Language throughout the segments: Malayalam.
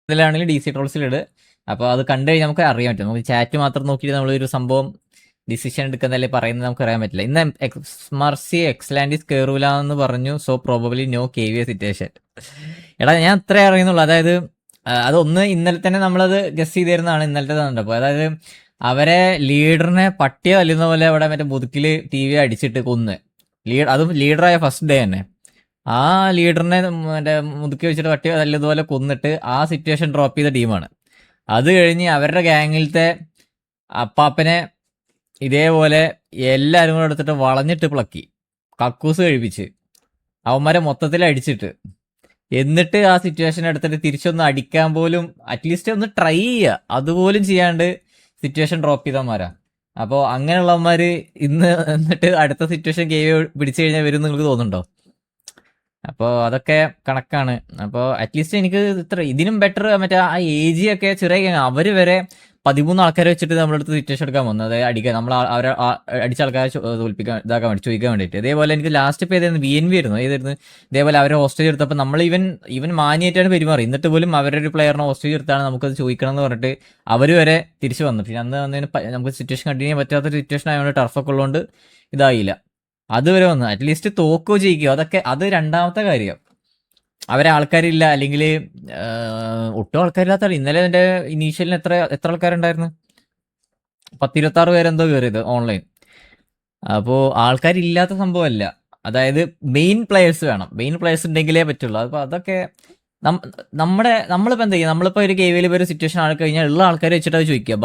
ഇതിലാണെങ്കിലും DC ട്രോൾസിലിട്. അപ്പോൾ അത് കണ്ടു കഴിഞ്ഞാൽ നമുക്ക് അറിയാൻ പറ്റും. നമുക്ക് ചാറ്റ് മാത്രം നോക്കിയിട്ട് നമ്മളൊരു സംഭവം ഡിസിഷൻ എടുക്കുന്നതല്ലേ പറയുന്നത് നമുക്ക് അറിയാൻ പറ്റില്ല. ഇന്ന് എക്സ്മർസി എക്സ്ലാൻഡിസ് കയറൂല എന്ന് പറഞ്ഞു. So probably no KVA situation. എടാ ഞാൻ അത്രേ അറിയുന്നുള്ളൂ. അതായത് അതൊന്ന് ഇന്നലെ തന്നെ നമ്മളത് ഗസ് ചെയ്തിരുന്നതാണ്. ഇന്നലത്തെ കണ്ടപ്പോൾ അതായത് അവരെ ലീഡറിനെ പട്ടിയെ തല്ലുന്ന പോലെ അവിടെ മറ്റേ മുതുക്കിൽ TV അടിച്ചിട്ട് കൊന്ന്. അതും ലീഡറായ ഫസ്റ്റ് ഡേ തന്നെ ആ ലീഡറിനെ മറ്റേ മുതുക്കി വെച്ചിട്ട് പട്ടിയെ തല്ലുന്നതുപോലെ കൊന്നിട്ട് ആ സിറ്റുവേഷൻ ഡ്രോപ്പ് ചെയ്ത ടീമാണ്. അത് കഴിഞ്ഞ് അവരുടെ ഗാങ്ങിലത്തെ അപ്പാപ്പനെ ഇതേപോലെ എല്ലാവരും കൂടെ എടുത്തിട്ട് വളഞ്ഞിട്ട് പ്ലക്കി കക്കൂസ് കഴിപ്പിച്ച് അവന്മാരെ മൊത്തത്തിൽ അടിച്ചിട്ട് എന്നിട്ട് ആ സിറ്റുവേഷൻ എടുത്തിട്ട് തിരിച്ചൊന്ന് അടിക്കാൻ പോലും അറ്റ്ലീസ്റ്റ് ഒന്ന് ട്രൈ ചെയ്യുക അതുപോലും ചെയ്യാണ്ട് സിറ്റുവേഷൻ ഡ്രോപ്പ് ചെയ്തവന്മാരാ. അപ്പോൾ അങ്ങനെയുള്ളവന്മാർ ഇന്ന് എന്നിട്ട് അടുത്ത സിറ്റുവേഷൻ KVA പിടിച്ചു കഴിഞ്ഞാൽ വരും നിങ്ങൾക്ക് തോന്നുന്നുണ്ടോ? അപ്പോൾ അതൊക്കെ കണക്കാണ്. അപ്പോൾ അറ്റ്ലീസ്റ്റ് എനിക്ക് ഇതിനും ബെറ്റർ മറ്റേ ആ AG ഒക്കെ ചെറിയ അവർ വരെ 13 ആൾക്കാരെ വെച്ചിട്ട് നമ്മളടുത്ത് സിറ്റുവേഷൻ എടുക്കാൻ വന്നു. അതായത് അടിക്കാൻ നമ്മൾ അവരെ അടിച്ച ആൾക്കാരെ തോൽപ്പിക്കാൻ ഇതാക്കാൻ വേണ്ടി ചോദിക്കാൻ വേണ്ടിയിട്ട്. ഇതേപോലെ എനിക്ക് ലാസ്റ്റ് ഇപ്പോൾ ഏതായിരുന്നു BNB ആയിരുന്നു ഏതായിരുന്നു ഇതേപോലെ അവരെ ഹോസ്റ്റേജ് എടുത്തപ്പോൾ നമ്മൾ ഇവൻ മാനിയായിട്ടാണ് പെരുമാറി. എന്നിട്ട് പോലും അവരുടെ ഒരു പ്ലെയറിനെ ഹോസ്റ്റേജ് എടുത്താണ് നമുക്കത് ചോദിക്കണം എന്ന് പറഞ്ഞിട്ട് അവർ വരെ തിരിച്ചു വന്നു. പിന്നെ അന്ന് വന്നതിന് നമുക്ക് സിറ്റുവേഷൻ കണ്ടിന്യൂ ചെയ്യാൻ പറ്റാത്തൊരു സിറ്റുവേഷൻ ആയതുകൊണ്ട് ടർഫൊക്കെ ഉള്ളതുകൊണ്ട് ഇതായില്ല. അതുവരെ വന്നു അറ്റ്ലീസ്റ്റ് തോക്കോ ജയിക്കോ അതൊക്കെ അത് രണ്ടാമത്തെ കാര്യം. അവരെ ആൾക്കാരില്ല അല്ലെങ്കിൽ ഒട്ടും ആൾക്കാരില്ലാത്ത ഇന്നലെ എൻ്റെ ഇനീഷ്യലിന് എത്ര ആൾക്കാരുണ്ടായിരുന്നു? 10-26 പേരെന്തോ കയറിയത് ഓൺലൈൻ. അപ്പോൾ ആൾക്കാരില്ലാത്ത സംഭവമല്ല. അതായത് മെയിൻ പ്ലെയേഴ്സ് വേണം. മെയിൻ പ്ലെയേഴ്സ് ഉണ്ടെങ്കിലേ പറ്റുള്ളൂ. അപ്പോൾ അതൊക്കെ നമ്മളിപ്പോൾ എന്താ ചെയ്യുക? നമ്മളിപ്പോൾ ഒരു KVAയിൽ ഒരു സിറ്റുവേഷൻ ആയി കഴിഞ്ഞാൽ ഉള്ള ആൾക്കാരെ വെച്ചിട്ട് അത് ചോദിക്കുക.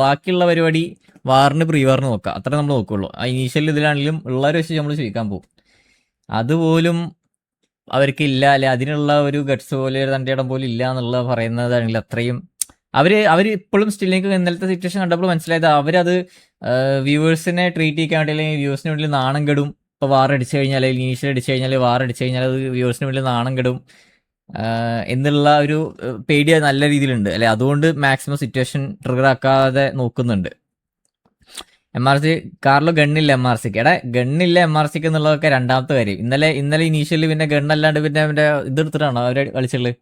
ബാക്കിയുള്ള പരിപാടി വാറിന് പ്രീ വാറിന് നോക്കുക. അത്ര നമ്മൾ നോക്കുള്ളൂ. ആ ഇനീഷ്യൽ ഇതിലാണെങ്കിലും ഉള്ളവരെ വെച്ച് നമ്മൾ ചോദിക്കാൻ പോകും. അതുപോലും അവർക്കില്ല അല്ലെ അതിനുള്ള ഒരു ഗട്ട്സ് പോലെ ഒരു തൻ്റെ ഇടം പോലും ഇല്ല എന്നുള്ള പറയുന്നതാണെങ്കിൽ അത്രയും അവർ ഇപ്പോഴും സ്റ്റില്ലേക്ക് ഇന്നലത്തെ സിറ്റുവേഷൻ കണ്ടപ്പോൾ മനസ്സിലായത് അവരത് വ്യൂവേഴ്സിനെ ട്രീറ്റ് ചെയ്യാൻ വേണ്ടി അല്ലെങ്കിൽ വ്യൂവേഴ്സിന് വേണ്ടി നാണം കെടും. ഇപ്പോൾ വാർ അടിച്ചു കഴിഞ്ഞാൽ അല്ലെങ്കിൽ ഇനീഷ്യൽ അടിച്ചു കഴിഞ്ഞാൽ വാർ അടിച്ചു കഴിഞ്ഞാൽ അത് വ്യൂവേഴ്സിന് വേണ്ടി നാണം കെടും എന്നുള്ള ഒരു പേടി നല്ല രീതിയിലുണ്ട് അല്ലെ. അതുകൊണ്ട് മാക്സിമം സിറ്റുവേഷൻ ട്രിഗർ ആക്കാതെ നോക്കുന്നുണ്ട്. MRC കാറിലോ ഗണ്ണില്ല MRCക്ക്. എടാ ഗണ്ണില്ല MRCക്ക് എന്നുള്ളതൊക്കെ രണ്ടാമത്തെ കാര്യം. ഇന്നലെ ഇനീഷ്യലി പിന്നെ ഗണ്ണല്ലാണ്ട് പിന്നെ അവൻ്റെ ഇതെടുത്തിട്ടാണോ അവർ കളിച്ചുള്ളത്?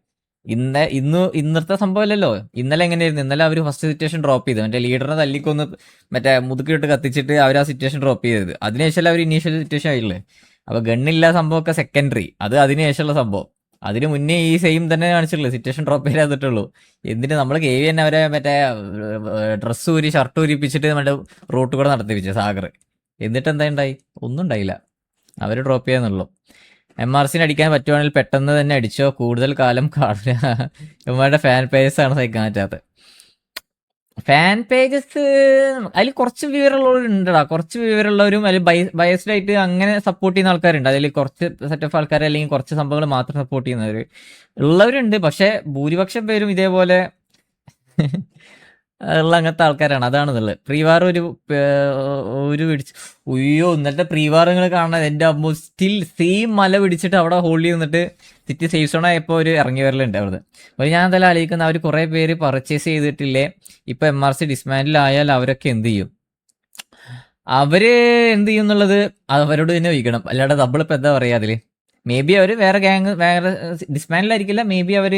ഇന്നത്തെ സംഭവമല്ലല്ലോ. ഇന്നലെ എങ്ങനെയായിരുന്നു? ഇന്നലെ അവർ ഫസ്റ്റ് സിറ്റുവേഷൻ ഡ്രോപ്പ് ചെയ്തു. മറ്റേ ലീഡറിനെ തല്ലിക്കൊന്ന് മറ്റേ മുതുക്കിട്ട് കത്തിച്ചിട്ട് അവർ ആ സിറ്റുവേഷൻ ഡ്രോപ്പ് ചെയ്തത്. അതിനുശേഷം അവർ ഇനീഷ്യൽ സിറ്റുവേഷൻ ആയില്ലേ. അപ്പോൾ ഗണ്ണില്ല സംഭവമൊക്കെ സെക്കൻഡറി. അത് അതിനുശേഷമുള്ള സംഭവം. അതിന് മുന്നേ ഈ സെയിം തന്നെ കാണിച്ചിട്ടുള്ളൂ. സിറ്റുവേഷൻ ഡ്രോപ്പ് ചെയ്തിട്ടുള്ളൂ. എന്നിട്ട് നമ്മൾ KVA തന്നെ അവരെ മറ്റേ ഡ്രസ്സ് ഊരി ഷർട്ട് ഊരിപ്പിച്ചിട്ട് മറ്റേ റൂട്ട് കൂടെ നടത്തിപ്പിച്ചു സാഗർ. എന്നിട്ട് എന്താ ഉണ്ടായി? ഒന്നും ഉണ്ടായില്ല. അവർ ഡ്രോപ്പ് ചെയ്യാന്നുള്ളൂ. MRCന് അടിക്കാൻ പറ്റുവാണെങ്കിൽ പെട്ടെന്ന് തന്നെ അടിച്ചോ. കൂടുതൽ കാലം കാണില്ല. ഇവന്മാരുടെ ഫാൻ പേജസാണ് സഹിക്കാൻ പറ്റാത്തത്. ഫാൻ പേജസ് അതിൽ കുറച്ച് വിവരമുള്ളവരുണ്ടടാ. കുറച്ച് വിവരമുള്ളവരും അതിൽ ബയസ്ഡ് ആയിട്ട് അങ്ങനെ സപ്പോർട്ട് ചെയ്യുന്ന ആൾക്കാരുണ്ട്. അതിൽ കുറച്ച് സെറ്റ് ഓഫ് ആൾക്കാർ അല്ലെങ്കിൽ കുറച്ച് സംഭവങ്ങൾ മാത്രം സപ്പോർട്ട് ചെയ്യുന്നവർ ഉള്ളവരുണ്ട്. പക്ഷെ ഭൂരിപക്ഷം പേരും ഇതേപോലെ ഉള്ള അങ്ങനത്തെ ആൾക്കാരാണ്. അതാണ് ഉള്ളത്. പ്രീവാർ ഒരു പിടിച്ച് ഉയ്യോ ഇന്നത്തെ പ്രീവാറുകൾ കാണാൻ എൻ്റെ അമ്മ സ്റ്റിൽ സെയിം മല പിടിച്ചിട്ട് അവിടെ ഹോൾഡ് ചെയ്തിട്ട് സിറ്റി സേഫ് സോൺ ആയപ്പോൾ ഒരു ഇറങ്ങി വരലുണ്ട് അവിടെ. അപ്പോൾ ഞാൻ എന്തായാലും ആലോചിക്കുന്നത് അവർ കുറേ പേര് പർച്ചേസ് ചെയ്തിട്ടില്ലേ. ഇപ്പം MRC ഡിസ്മാൻഡിൽ ആയാൽ അവരൊക്കെ എന്ത് ചെയ്യും? അവർ എന്ത് ചെയ്യും എന്നുള്ളത് അവരോട് തന്നെ ചോദിക്കണം. അല്ലാണ്ട് നമ്മളിപ്പോൾ എന്താ പറയുക അതിൽ? മേ ബി അവർ വേറെ ഡിസ്മാൻഡിലായിരിക്കില്ല. മേ ബി അവർ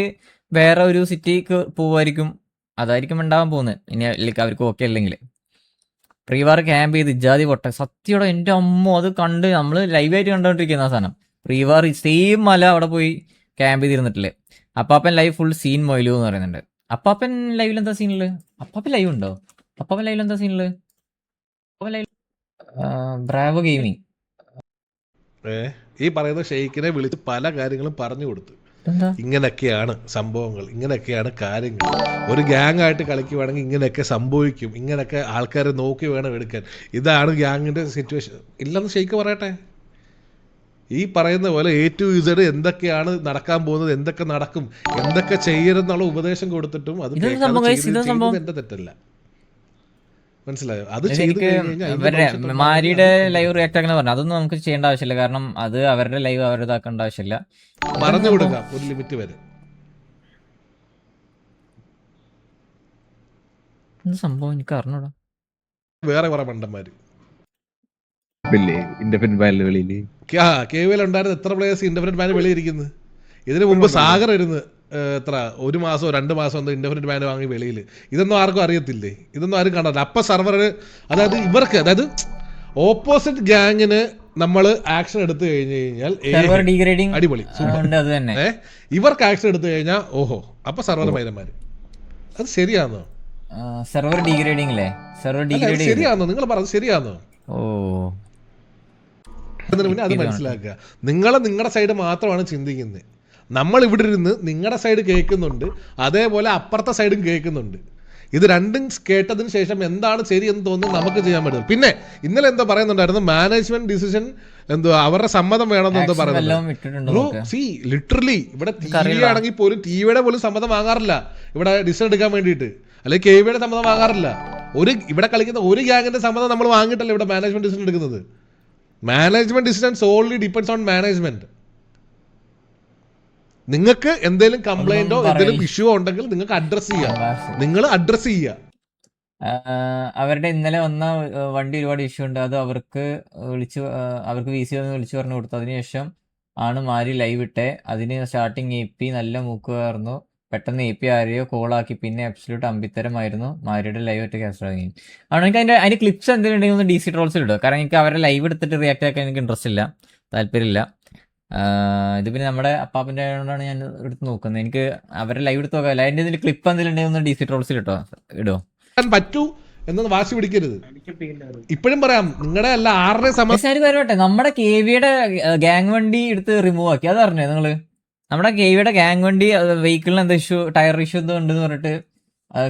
വേറെ ഒരു സിറ്റിക്ക് പോവുമായിരിക്കും. അതായിരിക്കും ഉണ്ടാവാൻ പോകുന്നത്. ഇനി ലൈക്ക് അവർക്ക് ഓക്കെ അല്ലെങ്കിൽ പ്രീവാർ ക്യാമ്പ് ചെയ്ത് ഇജാതി പൊട്ട സത്യയുടെ എൻ്റെ അമ്മ അത് കണ്ട് നമ്മൾ ലൈവായിട്ട് കണ്ടുകൊണ്ടിരിക്കുന്ന സാധനം. പ്രീവാർ സെയിം മല അവിടെ പോയി ക്യാമ്പ് ചെയ്തിരുന്നിട്ടില്ലേ. അപ്പാപ്പൻ ലൈവ് ഫുൾ സീൻ മൊയിലു എന്ന് പറയുന്നുണ്ട്. അപ്പാപ്പൻ ലൈവിൽ എന്താ സീനില്? അപ്പാപ്പൻ ലൈവ് ഉണ്ടോ? അപ്പാപ്പൻ ലൈവിൽ എന്താ സീനില്? ബ്രാവോ ഗെയിമിങ് ഈ പറയുന്ന ഷെയ്ഖിനെ വിളിച്ച് പല കാര്യങ്ങളും പറഞ്ഞു കൊടുത്തു. ഇങ്ങനെയൊക്കെയാണ് സംഭവങ്ങൾ, ഇങ്ങനെയൊക്കെയാണ് കാര്യങ്ങൾ. ഒരു ഗ്യാങ് ആയിട്ട് കളിക്കുവാണെങ്കിൽ ഇങ്ങനെയൊക്കെ സംഭവിക്കും, ഇങ്ങനെയൊക്കെ ആൾക്കാരെ നോക്കി വേണം എടുക്കാൻ. ഇതാണ് ഗ്യാങ്ങിന്റെ സിറ്റുവേഷൻ. ഇല്ലെന്ന് ഷെയ്ഖ് പറയട്ടെ. ഈ പറയുന്ന പോലെ A to Z എന്തൊക്കെയാണ് നടക്കാൻ പോകുന്നത്, എന്തൊക്കെ നടക്കും, എന്തൊക്കെ ചെയ്യരുതെന്നുള്ള ഉപദേശം കൊടുത്തിട്ടും അത് എന്റെ തെറ്റല്ല. മനസ്സിലായോ? അത് മാരിയുടെ ലൈവ് റിയാക്ട് അങ്ങനെ പറഞ്ഞു. അതൊന്നും നമുക്ക് ചെയ്യേണ്ട ആവശ്യമില്ല. കാരണം അത് അവരുടെ ലൈവ് അവരുതാക്കേണ്ട ആവശ്യമില്ല. പറഞ്ഞു കൊടുക്കാം ഒരു ലിമിറ്റ് വരെ. സംഭവം എനിക്ക് അറിഞ്ഞൂടാ. വേറെ കുറെ മണ്ടന്മാര് ഉണ്ടായിരുന്ന എത്ര പ്ലേയേഴ്സ് ഇൻഡിപെൻഡന്റ് ബാൻ വെളിയിരിക്കുന്നത്. ഇതിനു മുമ്പ് സാഗർ ഇരുന്ന് എത്ര 1 മാസമോ 2 മാസമോ എന്തോ ഇൻഡെഫിനിറ്റ് ബാൻ വാങ്ങി വെളിയിൽ. ഇതൊന്നും ആർക്കും അറിയത്തില്ലേ, ഇതൊന്നും ആരും കാണാറില്ല. അപ്പം സെർവർ, അതായത് ഇവർക്ക്, അതായത് ഓപ്പോസിറ്റ് ഗ്യാങ്ങിന് നമ്മൾ ആക്ഷൻ എടുത്തു കഴിഞ്ഞു കഴിഞ്ഞാൽ അടിപൊളി ഇവർക്ക് ആക്ഷൻ എടുത്തു കഴിഞ്ഞാൽ ഓഹോ അപ്പൊ സെർവർ മൈരന്മാര്. അത് ശരിയാണോ? സെർവർ ഡീഗ്രേഡിംഗ് അല്ലേ? സെർവർ ഡീഗ്രേഡിംഗ് ശരിയാണോ? നിങ്ങൾ പറഞ്ഞത് ശരിയാണോ? അതിന് മുന്നേ അത് മനസ്സിലാക്കുക. നിങ്ങൾ നിങ്ങളുടെ സൈഡ് മാത്രമാണ് ചിന്തിക്കുന്നത്. നമ്മൾ ഇവിടെ ഇരുന്ന് നിങ്ങളുടെ സൈഡ് കേൾക്കുന്നുണ്ട്, അതേപോലെ അപ്പുറത്തെ സൈഡും കേൾക്കുന്നുണ്ട്. ഇത് രണ്ടും കേട്ടതിന് ശേഷം എന്താണ് ശരി എന്ന് തോന്നുന്നത് നമുക്ക് ചെയ്യാൻ പറ്റും. പിന്നെ ഇന്നലെ എന്തോ പറയുന്നുണ്ടായിരുന്നു, മാനേജ്മെന്റ് ഡിസിഷൻ എന്തോ അവരുടെ സമ്മതം വേണമെന്ന് എന്തോ പറയുന്നുണ്ട്. ലിറ്ററലി ഇവിടെ ടി വി ആണെങ്കിൽ പോലും ടിവിയുടെ പോലും സമ്മതം വാങ്ങാറില്ല ഇവിടെ ഡിസിഷൻ എടുക്കാൻ വേണ്ടിയിട്ട്, അല്ലെങ്കിൽ കെവിയുടെ സമ്മതം വാങ്ങാറില്ല. ഇവിടെ കളിക്കുന്ന ഒരു ഗ്യാങ്ങിന്റെ സമ്മതം നമ്മൾ വാങ്ങിയിട്ടല്ല ഇവിടെ മാനേജ്മെന്റ് ഡിസിഷൻ എടുക്കുന്നത്. Management decision solely depends on management. നിങ്ങൾക്ക് എന്തെങ്കിലും കംപ്ലൈന്റോ എന്തെങ്കിലും ഇഷ്യൂ ഉണ്ടെങ്കിൽ നിങ്ങൾക്ക് അഡ്രസ് ചെയ്യാം, നിങ്ങൾ അഡ്രസ് ചെയ്യുക. അവരുടെ ഇന്നലെ വന്ന വണ്ടി ഒരുപാട് ഇഷ്യൂ ഉണ്ട്, അത് അവർക്ക് VC ഒന്ന് വിളിച്ചു പറഞ്ഞു കൊടുത്തു. അതിനുശേഷം ആണ് മാരി ലൈവ് ഇട്ടേ. അതിന് സ്റ്റാർട്ടിങ് AP നല്ല മൂക്കുകായിരുന്നു, പെട്ടെന്ന് AP ആരെയോ കോളാക്കി, പിന്നെ അബ്സല്യൂട്ട് അമ്പിത്തരമായിരുന്നു. മാരിയുടെ ലൈവ് ഒറ്റ ക്യാൻസൽ ആയി. അതുകൊണ്ട് എനിക്ക് അതിന്റെ ക്ലിപ്സ് എന്തെങ്കിലും ഉണ്ടെങ്കിൽ ഒന്ന് DC ട്രോൾസിൽ ഇടുക. കാരണം എനിക്ക് അവരെ ലൈവ് എടുത്തിട്ട് റിയാക്ട് ആക്കാൻ എനിക്ക് ഇൻട്രസ്റ്റ് ഇല്ല, താല്പര്യമില്ല. ഇത് പിന്നെ നമ്മുടെ അപ്പാപ്പൻ്റെ ആയതുകൊണ്ടാണ് ഞാൻ എടുത്ത് നോക്കുന്നത്. എനിക്ക് അവരെ ലൈവ് എടുത്ത് നോക്കാം. അതിന്റെ ക്ലിപ്പ് എന്തെങ്കിലും ഉണ്ടെങ്കിൽ ഒന്ന് DC ട്രോൾസിൽ ഇടോ പറ്റൂ എന്നൊന്ന് വാശി പിടിക്കരുത്. ഇപ്പോഴും പറയാം, നിങ്ങളുടെ അല്ല ആരുടെ വരട്ടെ. നമ്മുടെ KVയുടെ ഗ്യാങ് വണ്ടി എടുത്ത് റിമൂവ് ആക്കി, അത് അറിഞ്ഞോ നിങ്ങള്? നമ്മുടെ KVയുടെ ഗ്യാങ് വണ്ടി വെഹിക്കിളിന് എന്താ ഇഷ്യൂ, ടയർ ഇഷ്യൂ എന്തോ ഉണ്ടെന്ന് പറഞ്ഞിട്ട്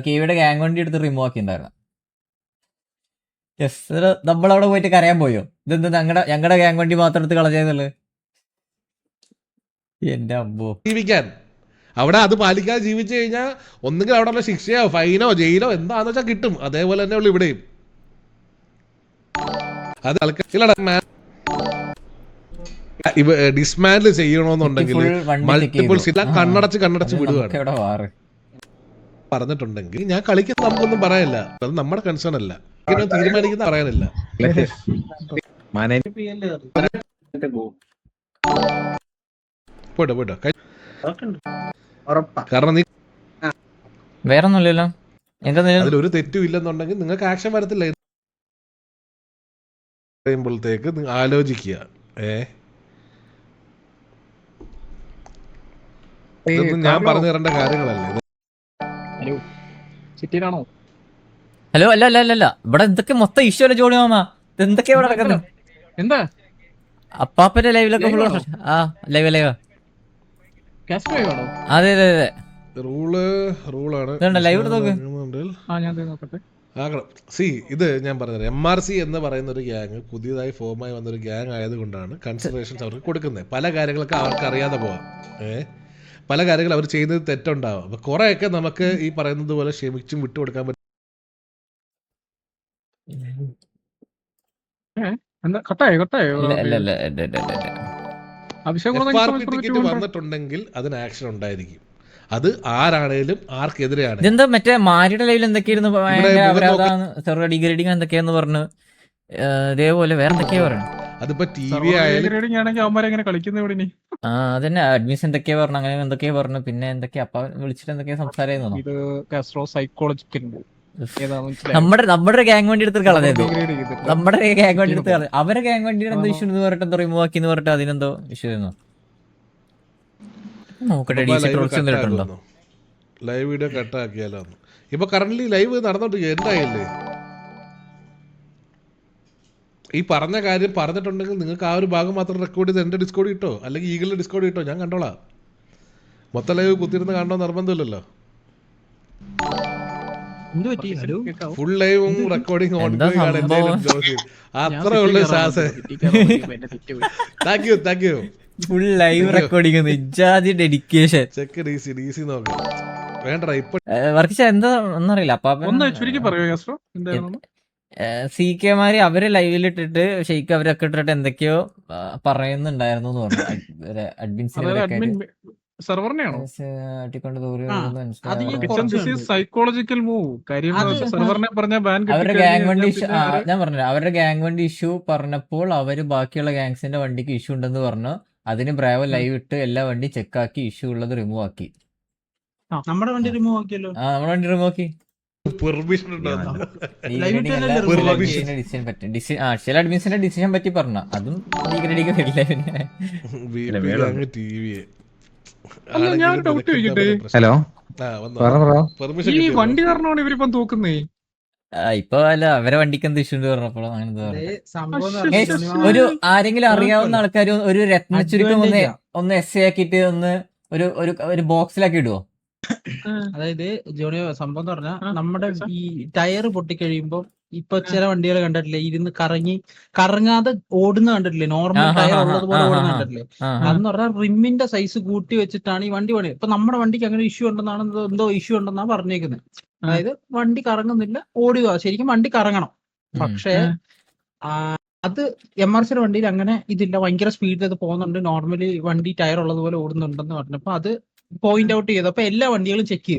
KVയുടെ ഗ്യാങ് വണ്ടി എടുത്ത് റിമൂവ് ആക്കിണ്ടായിരുന്നു. നമ്മളവിടെ പോയിട്ട് കരയാൻ പോയോ? ഇതെന്ത് ഞങ്ങളുടെ ഗ്യാങ് വണ്ടി മാത്രം എടുത്ത് കളഞ്ഞെന്നുള്ളത്? എന്റെ അമ്മോ, ജീവിക്കാൻ അവിടെ അത് പാലിക്കാതെ ജീവിച്ചു കഴിഞ്ഞാൽ ഒന്നുകിൽ അവിടെ ശിക്ഷയോ ഫൈനോ ജയിലോ എന്താന്ന് വെച്ചാൽ കിട്ടും. അതേപോലെ തന്നെ ഉള്ളു ഇവിടെയും. അത് ഡിസ്മാൻഡിൽ ചെയ്യണമെന്നുണ്ടെങ്കിൽ മൾട്ടിപ്പിൾസ് എല്ലാം കണ്ണടച്ച് വിടുകയാണ് പറഞ്ഞിട്ടുണ്ടെങ്കിൽ ഞാൻ കളിക്കുന്ന നമുക്കൊന്നും പറയാനില്ല. അത് നമ്മുടെ കൺസേൺ അല്ല, തീരുമാനിക്കുന്ന പറയാനില്ല. പോയിട്ടോ കാരണം നീ വേറെ ഒന്നുമില്ലല്ലോ, അതിലൊരു തെറ്റും ഇല്ലെന്നുണ്ടെങ്കിൽ നിങ്ങൾക്ക് ആക്ഷൻ വരത്തില്ല. പറയുമ്പോഴത്തേക്ക് ആലോചിക്കുക. ഇതൊന്നും ഞാൻ പറഞ്ഞു തരേണ്ട കാര്യങ്ങളല്ലേ. ഹലോ അല്ല ഇവിടെ എന്തൊക്കെ മൊത്തം ഇഷ്യൂ അല്ലേ ജോണി മാമ? എന്തൊക്കെയാ ഇവിടെ നടക്കുന്നത്? എന്താ അപ്പാപ്പന്റെ ലൈവിലൊക്കെ ലൈവ് അതെ റൂളാണ് ലൈവ് നോക്ക്. ഇത് ഞാൻ പറഞ്ഞത് MRC എന്ന് പറയുന്ന ഒരു ഗ്യാങ് പുതിയതായി ഫോമായി വന്നൊരു ഗ്യാങ് ആയതുകൊണ്ടാണ് കൺസിഡറേഷൻസ് അവർക്ക് കൊടുക്കുന്നത്. പല കാര്യങ്ങളൊക്കെ അവർക്ക് അറിയാതെ പോവാം, പല കാര്യങ്ങൾ അവർ ചെയ്യുന്നത് തെറ്റുണ്ടാവാം. അപ്പൊ കുറെയൊക്കെ നമുക്ക് ഈ പറയുന്നത് പോലെ ക്ഷമിച്ചും വിട്ടുകൊടുക്കാൻ പറ്റും. ടിക്കറ്റ് വന്നിട്ടുണ്ടെങ്കിൽ അതിന് ആക്ഷൻ ഉണ്ടായിരിക്കും. അത് ആരാണേലും ആർക്കെതിരെയാണ്. ഇതെന്താ മറ്റേ മാരിയുടെ ലൈവിൽ എന്തൊക്കെയായിരുന്നു ഡിഗ്രേഡിങ് എന്തൊക്കെയാന്ന് പറഞ്ഞു, ഇതേപോലെ വേറെ എന്തൊക്കെയാ പറഞ്ഞു. അതിപ്പോ TV ആയാലും അതന്നെ അഡ്മിൻസ് എന്തൊക്കെയാ പറഞ്ഞു, അങ്ങനെ എന്തൊക്കെയാ പറഞ്ഞു. പിന്നെ എന്തൊക്കെയാ അപ്പ വിളിച്ചിട്ട് എന്തൊക്കെയാ സംസാരം നമ്മുടെ ഗ്യാങ് വണ്ടി എടുത്ത് കളഞ്ഞു. നമ്മുടെ ഗ്യാങ് വണ്ടി എടുത്ത് കളഞ്ഞു. അവരെ ഗ്യാങ് വണ്ടിയുടെ എന്തോ ഇഷ്യൂ എന്ന് പറഞ്ഞിട്ട് എന്തോ റിമൂവ് ആക്കി എന്ന് പറഞ്ഞിട്ട് അതിനെന്തോ ഇഷ്യൂ ചെയ്യുന്നു. നോക്കട്ടെ ലൈവ് വീഡിയോ കട്ടാക്കിയാലോ. ഇപ്പൊ കറന്റ് ലൈവ് നടന്നോണ്ട് എന്തായില്ലേ? ഈ പറഞ്ഞ കാര്യം പറഞ്ഞിട്ടുണ്ടെങ്കിൽ നിങ്ങൾക്ക് ആ ഒരു ഭാഗം മാത്രം റെക്കോർഡ് ചെയ്ത് എന്റെ ഡിസ്കോഡ് കിട്ടോ, അല്ലെങ്കിൽ ഈഗിളിന്റെ ഡിസ്കോഡ് കിട്ടോ, ഞാൻ കണ്ടോളാം. മൊത്തം ലൈവ് കുത്തിരുന്ന് കാണണോ നിർബന്ധമില്ലല്ലോ. ഫുൾ ലൈവും റെക്കോർഡിംഗ് അത്രേ ഉള്ളു. Thank you. Full live recording ഇജാതി ഡെഡിക്കേഷൻ. ചെക്ക് DC നോക്കാം. വേണ്ട ഇപ്പൊ വർക്കിച്ച എന്താ ഒന്നറിയില്ല. CK മാര് അവര് ലൈവിലിട്ടിട്ട് ഷെയ്ക്ക് അവരൊക്കെ ഇട്ടിട്ട് എന്തൊക്കെയോ പറയുന്നുണ്ടായിരുന്നു എന്ന് പറഞ്ഞു. Psychological move. അവരുടെ ഗ്യാങ് വണ്ടി ഇഷ്യൂ ഞാൻ പറഞ്ഞു. അവരുടെ ഗ്യാങ് വണ്ടി ഇഷ്യൂ പറഞ്ഞപ്പോൾ അവര് ബാക്കിയുള്ള ഗ്യാങ്സിന്റെ വണ്ടിക്ക് ഇഷ്യൂ ഉണ്ടെന്ന് പറഞ്ഞു. അതിന് ബ്രാവോ ലൈവ് ഇട്ട് എല്ലാ വണ്ടി ചെക്കാക്കി ഇഷ്യൂ ഉള്ളത് റിമൂവ് ആക്കി. നമ്മുടെ വണ്ടി റിമൂവ് ആക്കിയല്ലോ. ആ നമ്മുടെ വണ്ടി റിമൂവ് ആക്കി. പെർമിഷൻ ഉണ്ടോ? ഡിസിഷൻ പറ്റും. ചില അഡ്മിൻസിന്റെ ഡിസിഷൻ പറ്റി പറഞ്ഞ അതും ഡീഗ്രേഡിങ് വരില്ല. പിന്നെ അല്ല ഞാൻ ഡൗട്ട് ചോദിക്കട്ടെ, ഹലോ ഈ വണ്ടി കാരണമാണ് ഇവരിപ്പം തൂക്കുന്നേ? ഇപ്പൊ അല്ല അവരെ വണ്ടിക്ക് എന്ത് ഇഷ്യൂ പറഞ്ഞപ്പോൾ അങ്ങനെ സംഭവം എന്ന് ഏയ്, പറഞ്ഞാൽ ഒരു ആരെങ്കിലും അറിയാവുന്ന ആൾക്കാർ ഒരു രത്ന ചുരുക്കം ഒന്ന് എസ് ആക്കിയിട്ട് ഒന്ന് ഒരു ബോക്സിലാക്കി ഇടുവോ? അതായത് ജോണി സംഭവം എന്ന് പറഞ്ഞാൽ നമ്മുടെ ഈ ടയർ പൊട്ടിക്കഴിയുമ്പോ ഇപ്പൊ ചില വണ്ടികൾ കണ്ടിട്ടില്ലേ, ഇരുന്ന് കറങ്ങാതെ ഓടുന്ന കണ്ടിട്ടില്ലേ, നോർമൽ ടയർ ഉള്ളതുപോലെ ഓടുന്ന കണ്ടിട്ടില്ലേ. അതെന്ന് പറഞ്ഞാൽ റിമ്മിന്റെ സൈസ് കൂട്ടി വെച്ചിട്ടാണ് ഈ വണ്ടി പണി. ഇപ്പൊ നമ്മുടെ വണ്ടിക്ക് അങ്ങനെ ഇഷ്യൂ ഉണ്ടെന്നാണ് എന്തോ ഇഷ്യൂ ഉണ്ടെന്നാണ് പറഞ്ഞേക്കുന്നത്. അതായത് വണ്ടി കറങ്ങുന്നില്ല, ഓടുക, ശരിക്കും വണ്ടി കറങ്ങണം. പക്ഷേ അത് MRC വണ്ടിയിൽ അങ്ങനെ ഇതില്ല, ഭയങ്കര സ്പീഡിൽ അത് പോകുന്നുണ്ട്, നോർമലി വണ്ടി ടയർ ഉള്ളതുപോലെ ഓടുന്നുണ്ടെന്ന് പറഞ്ഞപ്പോ അത് പോയിന്റ് ഔട്ട് ചെയ്തു. അപ്പൊ എല്ലാ വണ്ടികളും ചെക്ക്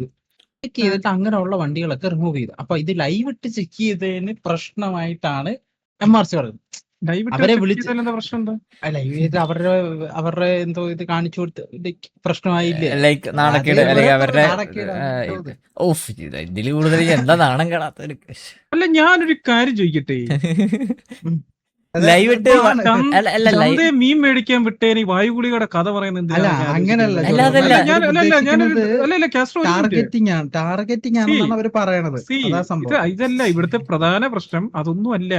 ചെയ്തിട്ട് അങ്ങനെയുള്ള വണ്ടികളൊക്കെ റിമൂവ് ചെയ്തു. അപ്പൊ ഇത് ലൈവ് ഇട്ട് ചെക്ക് ചെയ്തതിന് പ്രശ്നമായിട്ടാണ് MRC പറയുന്നത്. അവരെ വിളിച്ച് പ്രശ്നം എന്താ? ലൈവ് ചെയ്ത് അവരുടെ എന്തോ ഇത് കാണിച്ചു കൊടുത്ത് ഇത് പ്രശ്നമായില്ലേ, ലൈക്ക് നാണക്കേട് അല്ലെങ്കിൽ അവരുടെ ഓഫ് ഇതിൽ കൂടുതൽ എന്താ നാണം കേടാത്തൊരു അല്ല ഞാനൊരു കാര്യം ചോദിക്കട്ടെ, ലൈവ് ഇട്ട് അല്ല ലൈവ് മീൻ മേടിക്കാൻ വിട്ടേന് വായുഗുളികയുടെ കഥ പറയുന്നത് അല്ല അങ്ങനല്ല, ടാർഗറ്റിംഗ് ആണെന്നാണ് അവര് പറയണത്. അതാ സംഭവം. ഇതല്ല ഇവിടുത്തെ പ്രധാന പ്രശ്നം, അതൊന്നും അല്ല.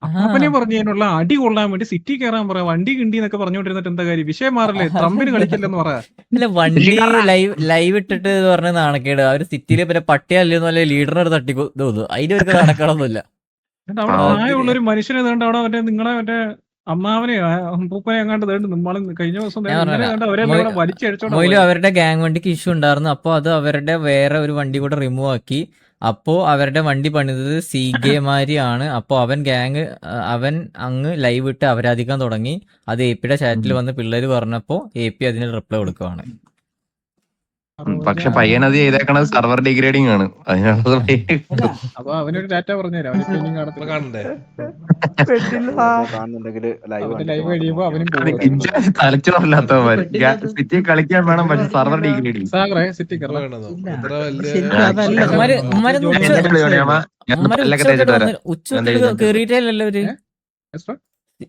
അപ്പനെ പറഞ്ഞതിനുള്ള അടി കൊള്ളാൻ വേണ്ടി സിറ്റി കയറാൻ പറയാം, വണ്ടി കിണ്ടി എന്നൊക്കെ പറഞ്ഞോണ്ടിരുന്നിട്ട് എന്താ കാര്യം? വിഷയം മാറില്ലേ, ട്രംപിന് കളിക്കില്ലെന്ന് പറയാ. അല്ല വണ്ടി ലൈവ് ഇട്ടിട്ട് പറഞ്ഞ നാണക്കേട്. അവര് സിറ്റിയിലെ പിന്നെ പട്ടിയല്ലെന്ന് അല്ലെ ലീഡറിനെ തട്ടി തോന്നുന്നു, അതിന്റെ ഒരു നാണക്കേടൊന്നുമില്ല. അവിടെ പ്രായമുള്ളൊരു മനുഷ്യനെ വേണ്ട അവിടെ മറ്റേ നിങ്ങളെ മറ്റേ അമ്മാവനെ പൂപ്പനെ എങ്ങാണ്ട് നമ്മൾ കഴിഞ്ഞ ദിവസം അവരെ വലിച്ചടിച്ചോണ്ട് മൊയിലും അവരുടെ ഗാങ് വണ്ടിക്ക് ഇഷ്യൂ ഉണ്ടായിരുന്നു. അപ്പൊ അത് അവരുടെ വേറെ ഒരു വണ്ടി കൂടെ റിമൂവ് ആക്കി. അപ്പോ അവരുടെ വണ്ടി പണിതത് CK-മാരിയാണ്. അപ്പൊ അവൻ അങ്ങ് ലൈവ് ഇട്ട് അപരാധിക്കാൻ തുടങ്ങി. അത് AP-യുടെ ചാറ്റിൽ വന്ന് പിള്ളേര് പറഞ്ഞപ്പോ AP അതിന് റിപ്ലൈ കൊടുക്കുവാണ്. പക്ഷെ പയ്യൻ അത് ചെയ്തേക്കണത് സർവർ ഡിഗ്രേഡിംഗ് ആണ്. അപ്പൊ അവനൊരു ഡാറ്റ പറഞ്ഞുതരാം. കാണണ്ടേ? ലൈവ് കഴിയുമ്പോ അവനും തലച്ചോറില്ലാത്തവന്മാര് സിറ്റി കളിക്കാൻ വേണം, പക്ഷെ സർവർ ഡിഗ്രേഡിംഗ്. സിറ്റി കേറിയിട്ടല്ലോ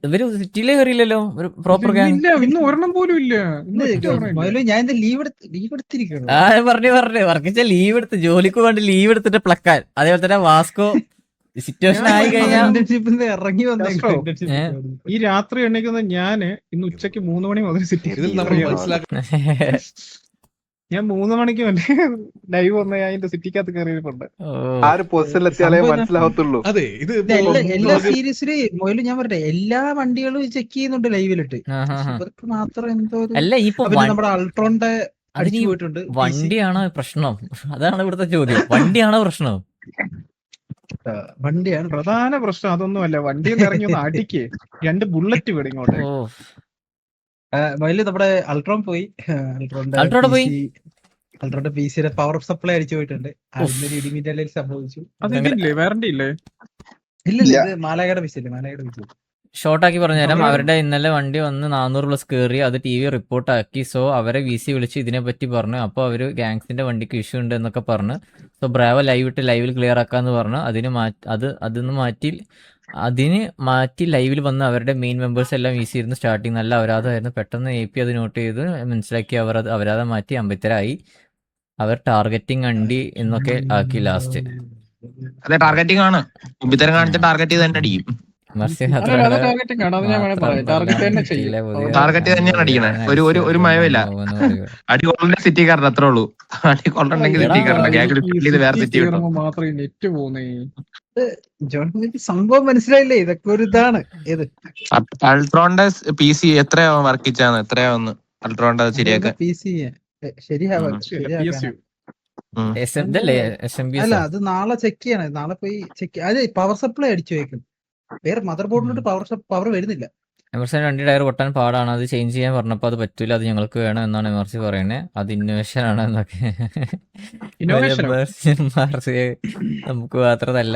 ഇവര് സിറ്റിയിലേ കയറിയില്ലല്ലോ ഒരു പ്രോപ്പർ ഗാങ്. ഇന്ന് ഒരെണ്ണം പോലും ഇല്ല. ഞാൻ ലീവ് എടുത്തിരിക്കണം. പറഞ്ഞു വർക്കിച്ച ലീവ് എടുത്ത് ജോലിക്ക് വേണ്ടി ലീവ് എടുത്തിട്ട് പ്ലക്കാൻ. അതേപോലെ തന്നെ വാസ്കോ സിറ്റുവേഷൻ ആയി കഴിഞ്ഞാൽ ഇറങ്ങി ഈ രാത്രി എണ്ണിക്കുന്ന ഞാന് ഇന്ന് ഉച്ചക്ക് 3 മണി മുതൽ സിറ്റി ഞാൻ 3 മണിക്ക് മുന്നേ ലൈവ് വന്ന അതിന്റെ സിറ്റിക്കകത്ത് കയറിയിട്ടുണ്ട്. മനസ്സിലാവത്തുള്ളൂ. അതെ, ഇത് എല്ലാ സീരീസില് മൊയിലും ഞാൻ പറയട്ടെ, എല്ലാ വണ്ടികളും ചെക്ക് ചെയ്യുന്നുണ്ട് ലൈവിലിട്ട്. ഇവർക്ക് മാത്രം എന്തോ അല്ല ഇപ്പൊ നമ്മുടെ അൾട്രോണിന്റെ അടിച്ചു പോയിട്ടുണ്ട്. വണ്ടിയാണോ പ്രശ്നം? അതാണ് ഇവിടുത്തെ ചോദ്യം. വണ്ടിയാണോ പ്രശ്നം? വണ്ടിയാണ് പ്രധാന പ്രശ്നം. അതൊന്നുമല്ല, വണ്ടിയിൽ ഇറങ്ങി ഒന്ന് അടിക്ക് 2 ബുള്ളറ്റ് വീട് ഇങ്ങോട്ട്. മൊയില് നമ്മുടെ അൾട്രോൺ പോയി. അൾട്രോണിന്റെ PC-യുടെ പവർ സപ്ലൈ അടിച്ചു പോയിട്ടുണ്ട്. അതിന്റെ ഇടിമിന്നലിൽ സംഭവിച്ചു. വാറണ്ടി ഇല്ലേ? ഇല്ല, ഇത് മാലാഗയുടെ PC. ഷോർട്ടാക്കി പറഞ്ഞുതരാം. അവരുടെ ഇന്നലെ വണ്ടി വന്ന് 400+ കയറി. അത് TV റിപ്പോർട്ടാക്കി. സോ അവരെ VC വിളിച്ച് ഇതിനെ പറ്റി പറഞ്ഞു. അപ്പോൾ അവര് ഗാങ്സിന്റെ വണ്ടിക്ക് ഇഷ്യൂ ഉണ്ട് എന്നൊക്കെ പറഞ്ഞു. സോ ബ്രാവോ ലൈവ് ഇട്ട് ലൈവിൽ ക്ലിയർ ആക്കാന്ന് പറഞ്ഞു. അതിന് മാറ്റി ലൈവിൽ വന്ന് അവരുടെ മെയിൻ മെമ്പേഴ്സ് എല്ലാം VC ഇരുന്ന് സ്റ്റാർട്ടിങ് നല്ല അപരാധമായിരുന്നു. പെട്ടെന്ന് AP അത് നോട്ട് ചെയ്ത് മനസ്സിലാക്കി അവർ അത് അപരാധം മാറ്റി അമ്പത്തരായി. അവർ ടാർഗറ്റിംഗ് അണ്ടി എന്നൊക്കെ ആക്കി ലാസ്റ്റ്. അതെ, ടാർഗറ്റിംഗ് ആണ്. ഉമ്പിത്തരം കാണിച്ച ടാർഗറ്റ് ചെയ്ത് തന്നെ അടിക്കും. ടാർഗറ്റ് തന്നെയാണ് അടിക്കണേ. ഒരു മയമില്ല. അടി കൊള്ളേണ്ട സിറ്റി കയറണം, അത്രേ ഉള്ളൂ. അടി കൊള്ളണ്ടെങ്കിൽ സിറ്റി കയറണം. വേറെ സിറ്റി കിട്ടും. സംഭവം മനസ്സിലായില്ലേ? ഇതൊക്കെ ഒരു ഇതാണ്. അൾട്രോണിന്റെ PC എത്രയാവും വർക്കിച്ചാന്ന്? എത്രയാവുന്നു അൾട്രോണിന്റെ ശരിയാക്കാൻ? അല്ല, അത് നാളെ ചെക്ക് ചെയ്യണം. നാളെ പോയി ചെക്ക്. അത് പവർ സപ്ലൈ അടിച്ചു വെക്കും. വേറെ മദർ ബോർഡിലോട്ട് പവർ വരുന്നില്ല. വണ്ടി ടയർ പൊട്ടാൻ പാടാണ്. അത് ചേഞ്ച് ചെയ്യാൻ പറഞ്ഞപ്പോൾ അത് പറ്റൂല, അത് ഞങ്ങൾക്ക് വേണം എന്നാണ് MRC പറയുന്നത്. അത് ഇന്നോവേഷൻ ആണ് എന്നൊക്കെ. നമുക്ക് മാത്രമല്ല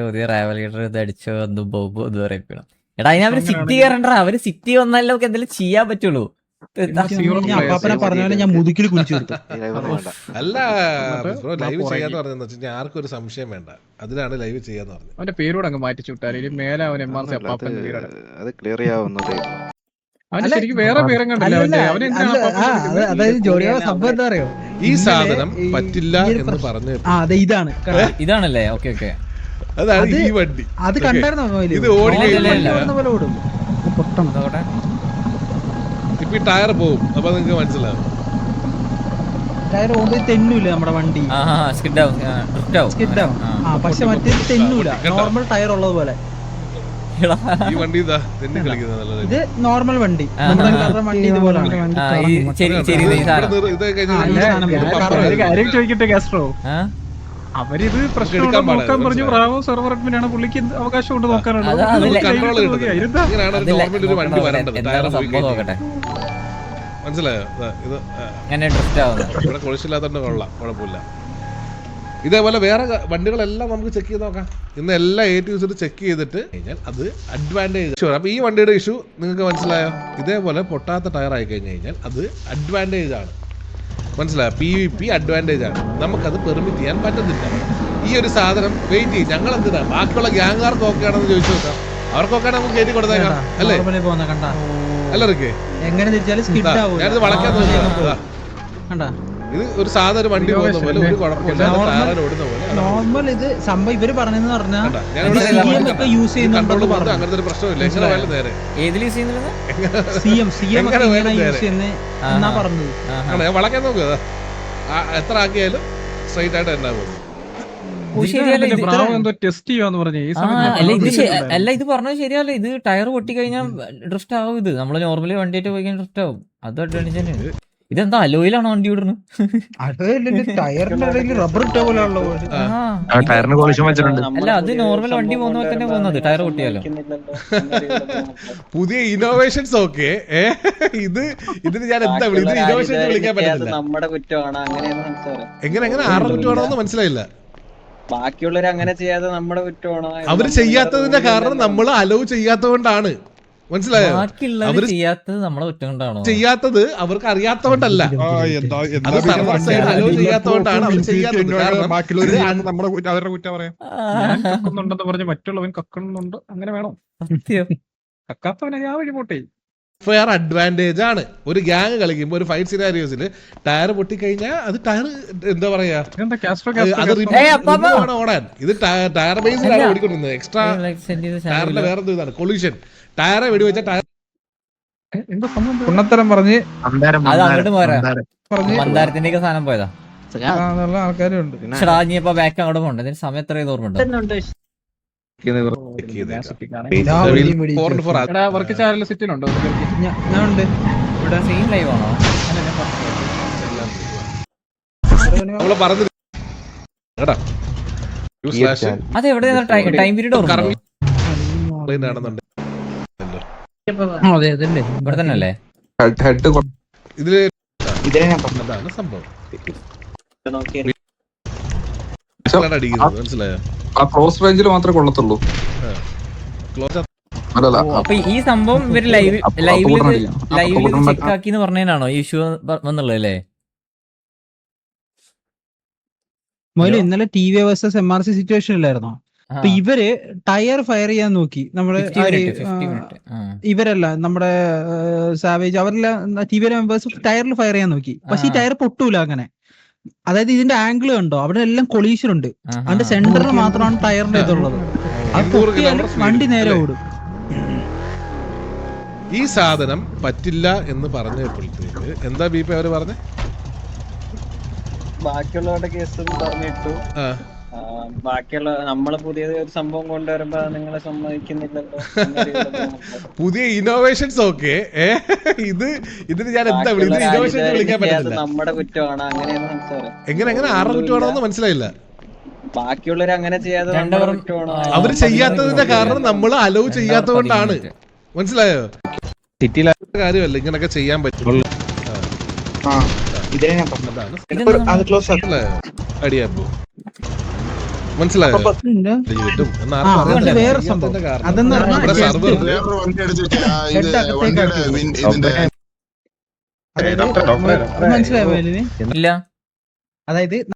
പുതിയ റാവൽ ലീഡർ ഇത് അടിച്ചോ എന്തും ബോബോ എന്ന് പറയണം. എടാ അതിന് അവര് സിറ്റി കയറണ്ട. അവര് സിറ്റി വന്നാലും നമുക്ക് എന്തെങ്കിലും ചെയ്യാൻ പറ്റുള്ളൂ. Zero അപ്പാപ്പനെ പറഞ്ഞ പോലെ ഞാൻ മുതുക്കിൽ കുടിച്ചു കൊടുത്തു. അല്ല ബ്രോ ലൈവ് പുറകെ. ചെയ്യാന്ന് പറഞ്ഞെന്ന് വെച്ചാൽ ആർക്കും ഒരു സംശയം വേണ്ട, അതിനാണ് ലൈവ് ചെയ്യാന്ന് പറഞ്ഞത്. അവന്റെ പേരോട് അങ്ങ് മാറ്റി ചുട്ടാൽ ഇനി മേലെ അവൻ MRC അപ്പാപ്പൻ പേരാണ്. അത് ക്ലിയർ ചെയ്യാവുന്നതേ ഉള്ളൂ. അവന് അല്ല, ശരിക്കും വേറെ പേരും കണ്ടില്ല അല്ലല്ല, അവന് അതായത് ജോലിയോ സംഭവം എന്താ അറിയോ, ഈ സാധനം ഈ- പറ്റില്ല ഈ ഒരു എന്ന് പ്രശ്നം- പറഞ്ഞു. അതെ ഇതാണ് ഇതാണല്ലേ? Okay okay. അതാണ് അത് ഈ വണ്ടി. അത് കണ്ടായിരുന്നോ മൊബൈലിൽ? ഇത് ഓടി ഇല്ല, ഇല്ല. ഓടുന്ന പോലെ ഓടും. പൊട്ടണം. അതോടെ ഇപ്പൊ ഈ ടയർ പോവും, അപ്പൊ നിങ്ങക്ക് മനസ്സിലാവും. ടയർ ഓടി തെന്നൂല നമ്മുടെ വണ്ടി, സ്കിഡ് ആവും, ഡ്രിഫ്റ്റ് ആവും. സ്കിഡ് ആവും. പക്ഷെ മറ്റേ തെന്നൂല, നോർമൽ ടയർ ഉള്ളത് പോലെ. ഈ വണ്ടി ഇതാ തെന്നി കളിക്കുന്നത് നല്ലത്. ഇത് നോർമൽ വണ്ടി, നമ്മുടെ സാധാരണ വണ്ടി ഇതുപോലാണ്. ഈ സാധനം ഒരു കാര്യം ചോദിക്കട്ടെ കാസ്ട്രോ, അവരിത് പ്രശ്നം എടുക്കാൻ പാടില്ല, നോക്കാൻ പറഞ്ഞു. മനസ്സിലായോ? ബ്രാവോ സെർവർ അഡ്മിൻ ആണ്, പുള്ളിക്ക് എന്ത് അവകാശമുണ്ട് നോക്കാനുള്ളത്. അത് അതില്ല. കൺട്രോൾ കിട്ടുന്നത് ഇങ്ങനെയാണ് ഒരു നോർമൽ ഒരു വണ്ടി വരേണ്ടത്. ടയർ പോയി സംഭവം നോക്കട്ടെ. മനസ്സിലായോ? ഇത് അങ്ങനെ ഡ്രിഫ്റ്റ് ആവുന്നത്. ഇവിടെ കൊളിച്ചില്ലാത്തോണ്ട് കൊള്ളാം, കുഴപ്പമില്ല. ഇതേപോലെ വേറെ വണ്ടികളെല്ലാം നമുക്ക് ചെക്ക് ചെയ്ത് നോക്കാം. ഇന്ന് എല്ലാ A to Z ചെക്ക് ചെയ്തിട്ട് കഴിഞ്ഞാൽ അത് അഡ്വാൻറ്റേജ്. അപ്പൊ ഈ വണ്ടിയുടെ ഇഷ്യൂ നിങ്ങൾക്ക് മനസ്സിലായോ? ഇതേപോലെ പൊട്ടാത്ത ടയർ ആയി കഴിഞ്ഞ് കഴിഞ്ഞാൽ അത് അഡ്വാൻറ്റേജ് ആണ്. മനസ്സിലായോ? PvP അഡ്വാൻറ്റേജ് ആണ്, നമുക്കത് പെർമിറ്റ് ചെയ്യാൻ പറ്റത്തില്ല. ഈ ഒരു സാധനം വെയിറ്റ് ചെയ്യും. ഞങ്ങൾ എന്തിനാ ബാക്കിയുള്ള ഗ്യാങ്കാർക്ക് ഓക്കെ ആണെന്ന് ചോദിച്ചു നോക്കാം. അവർക്കൊക്കെ നമുക്ക് കയറ്റി കൊടുത്തേക്കാം അല്ലേ? നോർമലി പോകുന്ന കണ്ടാ എല്ലാവർക്കേ എങ്ങനെ തിരിച്ചാലും സ്കിഡ് ആവും. ഞാനിത് വളയ്ക്കാൻ നോക്കുക. കണ്ടാ ഇത് ഒരു സാധാരണ ഒരു വണ്ടി പോകുന്ന പോലെ, ഒരു കുഴപ്പമില്ല, ടയർ ഓടുന്ന പോലെ. നോർമൽ ഇത് സംഭവം ഇവര് പറഞ്ഞെന്ന് പറഞ്ഞാൽ കണ്ടാ? ഞാനിവിടെ CM ഒക്കെ യൂസ് കൺട്രോൾ ചെയ്യുന്നുണ്ടെന്ന് പോകുന്നത് പറഞ്ഞു. അങ്ങനത്തെ ഒരു പ്രശ്നമില്ല. എങ്ങനെ വേണം നേരെ ഏതിൽ യൂസ് ചെയ്യുന്നത്? CM ഒക്കെ എങ്ങനെ ഇങ്ങനെ വേണം യൂസ് നേരെ? ചെയ്യുന്ന എന്നാ പറഞ്ഞത്. ആണ്, ഞാൻ വളയ്ക്കാൻ നോക്കുക. എത്ര ആക്കിയാലും സ്ട്രൈറ്റ് ആയിട്ട് തന്നെ പോകും. ശരിയല്ല ഇത്. ബ്രാവോ എന്തോ ടെസ്റ്റ് ചെയ്യാന്ന് പറഞ്ഞു. ഈ അല്ല ഇത് സമയത്ത് അല്ല ഇത് പറഞ്ഞത് ശരിയല്ല. ഇത് ടയർ പൊട്ടി കഴിഞ്ഞാൽ ഡ്രിഫ്റ്റ് ആവും. ഇത് നമ്മള് നോർമലി വണ്ടിയായിട്ട് പോയി കഴിഞ്ഞാൽ ഡ്രിഫ്റ്റ് ആവും. അത് അഡ്വാൻറ്റേജ് തന്നെയാണ്. ഇതെന്താ അലോയിലാണോ വണ്ടി വിടുന്നത്? ടയറിന്റെ ഇടയിൽ റബ്ബർ ഇട്ട പോലെ ഉള്ള പോലെ. ടയറിന് കോളിഷൻ വെച്ചിട്ടുണ്ട്. അല്ല അത് നോർമൽ വണ്ടി പോകുന്ന പോലെ തന്നെ പോകുന്നത്, ടയർ പൊട്ടിയാലോ. പുതിയ ഇന്നോവേഷൻസ് ഒക്കെ ഇതിന് ഞാൻ എന്താ ഇത് ഇന്നോവേഷൻ വിളിക്കാൻ പറ്റത്തില്ല. നമ്മുടെ കുറ്റമാണ് അങ്ങനെയെന്ന് സംസാരം. എങ്ങനെ ആരുടെ കുറ്റമാണോന്ന് മനസ്സിലായില്ല. ബാക്കിയുള്ളവർ അങ്ങനെ ചെയ്യാതെ നമ്മുടെ കുറ്റമാണോ? അവര് ചെയ്യാത്തതിന്റെ കാരണം നമ്മൾ അലോ ചെയ്യാത്തതുകൊണ്ടാണ്. മനസ്സിലായോ? ബാക്കിയുള്ളവർ ചെയ്യാത്തത് നമ്മളെ കുറ്റം കൊണ്ടാണോ? ചെയ്യാത്തത് അവർക്ക് അറിയാത്തതുകൊണ്ടല്ല, അത് സർവർ സൈഡ് അലോ ചെയ്യാത്തതുകൊണ്ടാണ് അവർ ചെയ്യാത്തത്. കാരണം അവരുടെ കുറ്റം പറയാം. ഞാൻ കക്കുന്നുണ്ടെന്ന് പറഞ്ഞ് മറ്റുള്ളവൻ കക്കുന്നുണ്ട്, അങ്ങനെ വേണോ? സത്യം. കക്കാത്തവനെ ആ വഴി പോട്ടെ. ഫെയർ അഡ്വാൻറ്റേജ് ആണ്. ഒരു ഗ്യാങ് കളിക്കുമ്പോൾ ഒരു ഫൈറ്റ് സിനാരിയോസിൽ ടയർ പൊട്ടിക്കഴിഞ്ഞാൽ അത് ടയർ എന്താ പറയാ, ഇതെന്താ കാസ്ട്രോ അത് remove ആണ് ഓടാൻ. ഇത് ടയർ ബേസിലാണ് ഓടിക്കൊണ്ടിരുന്നത്. എക്സ്ട്രാ സെൻഡ് ചെയ്ത ടയറിന്റെ വേറെ എന്തോ ഇതാണ് കൊളീഷൻ. ടയറെ വെടിവെച്ച ടയർ എന്താ സംഭവം? ഉണ്ണത്തരം പറഞ്ഞ് അത് അങ്ങോട്ട് പോരാ. പറഞ്ഞ് മന്ദാരത്തിന്റെ ഒക്കെ സാധനം പോയതാ. എന്നുള്ള ആൾക്കാരും ഉണ്ട്. പക്ഷെ നീ ഇപ്പൊ ബാക്ക് അങ്ങോട്ട് പോകണ്ട. ഇതിന് സമയം എത്ര ഓർമ്മ എടാ വർക്ക് ചാനൽ സിറ്റിയിലുണ്ടോ? ഞാൻ ഉണ്ട് ഇവിടെ സെയിം ലൈവ് ആണോ? നമ്മള് പറഞ്ഞു കേട്ടാ. അത് എവിടെ ടൈം പീരീഡ് ഓർമ്മ? അതെ അതല്ലേ ഇവിടെ തന്നെ അല്ലേ? ഹെഡ് ഇതില് ഇതിനെ ഞാൻ പറഞ്ഞു. അതാണ് സംഭവം. നോക്കി അടിക്കുന്നത് മനസ്സിലായോ? ആ ക്ലോസ് റേഞ്ചിൽ മാത്രമേ കൊള്ളത്തുള്ളൂ. ക്ലോസ് അല്ലല്ല അപ്പൊ ഈ സംഭവം ഇവര് ലൈവില് ചെക്ക് ആക്കി എന്ന് പറഞ്ഞതിനാണോ ഈ ഇഷ്യൂ വന്നുള്ളത് അല്ലേ? മുതല് ഇന്നലെ TV വേഴ്സസ് MRC സിറ്റുവേഷൻ ഇല്ലായിരുന്നോ? അപ്പൊ ഇവര് ടയർ ഫയർ ചെയ്യാൻ നോക്കി. നമ്മള് 50 മിനിറ്റ്. ഇവരല്ല നമ്മുടെ സാവേജ് അവരെല്ലാം TV മെമ്പേഴ്സ് ടയറിൽ ഫയർ ചെയ്യാൻ നോക്കി. പക്ഷെ ഈ ടയർ പൊട്ടൂല അങ്ങനെ. അതായത് ഇതിന്റെ ആംഗിൾ കണ്ടോ, അവിടെ എല്ലാം കൊളീഷൻ ഉണ്ട്. അതിന്റെ സെന്ററിൽ മാത്രമാണ് ടയറിന്റെ ഇതുള്ളത്. അത് പൊട്ടിയാലും വണ്ടി നേരെ ഓടും. ഈ സാധനം പറ്റില്ല എന്ന് പറഞ്ഞപ്പോഴത്തേക്ക് എന്താ ബീപ്പ അവര് പറഞ്ഞേ? ബാക്കിയുള്ളവരുടെ കേസ് പറഞ്ഞിട്ടു. ബാക്കിയുള്ള നമ്മള് പുതിയത് ഒരു സംഭവം കൊണ്ടുവരുമ്പോ നിങ്ങളെ സമ്മതിക്കുന്നില്ലല്ലോ. പുതിയ ഇന്നോവേഷൻസ് ഒക്കെ ഇതിന് ഞാൻ എന്താ ഇന്നോവേഷൻ വിളിക്കാൻ പറ്റില്ല. നമ്മുടെ കുറ്റമാണ് അങ്ങനെയെന്ന് സംസാരം. എങ്ങനെ ആരുടെ കുറ്റമാണോന്ന് മനസ്സിലായില്ല. ബാക്കിയുള്ളവർ അങ്ങനെ ചെയ്യാതെ നമ്മുടെ കുറ്റമാണോ? അവര് ചെയ്യാത്തതിന്റെ കാരണം നമ്മൾ അലോ ചെയ്യാത്തതുകൊണ്ടാണ്. മനസ്സിലായോ? കാര്യമല്ല ഇങ്ങനൊക്കെ ചെയ്യാൻ പറ്റുള്ളൂ. ഇതിനെ ഞാൻ പറഞ്ഞു. അതാണ് അത് ക്ലോസ് ആക്കി. അടിയാപ്പോ മനസ്സിലായോ? കിട്ടും അത് വേറെ സംഭവം. അതെന്ന് പറഞ്ഞാൽ സർവർ ഹെഡ് അകത്തേക്ക് അതായത് മനസ്സിലായോ വേലിന്? ഇല്ല. അതായത്